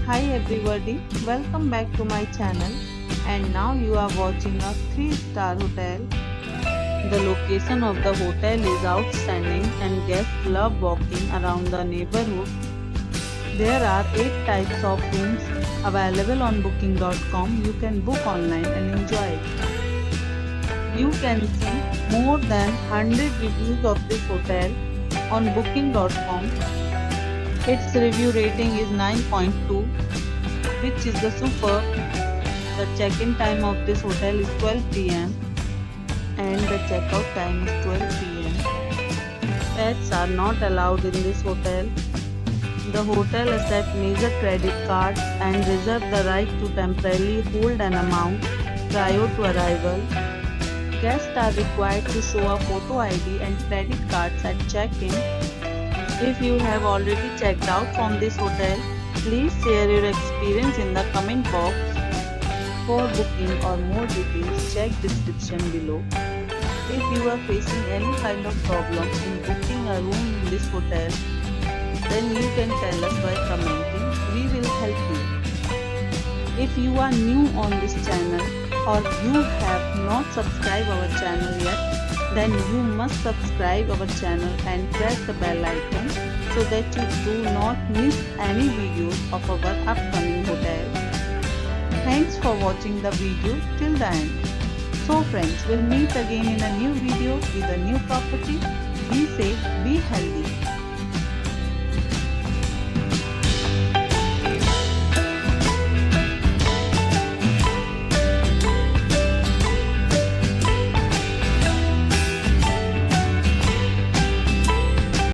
Hi everybody, welcome back to my channel, and now you are watching a 3-star hotel. The location of the hotel is outstanding and guests love walking around the neighborhood. There are 8 types of rooms available on booking.com. You can book online and enjoy it. You can see more than 100 reviews of this hotel on booking.com. Its review rating is 9.2, which is the superb. The check-in time of this hotel is 12 p.m. and the checkout time is 12 p.m. Pets are not allowed in this hotel. The hotel accepts major credit cards and reserves the right to temporarily hold an amount prior to arrival. Guests are required to show a photo ID and credit cards at check-in. If you have already checked out from this hotel, please share your experience in the comment box. For booking or more details, check description below. If you are facing any kind of problem in booking a room in this hotel, then you can tell us by commenting. We will help you. If you are new on this channel or you have not subscribed our channel yet, then you must subscribe our channel and press the bell icon so that you do not miss any videos of our upcoming hotel. Thanks for watching the video till the end. So friends, we'll meet again in a new video with a new property. Be safe, be healthy.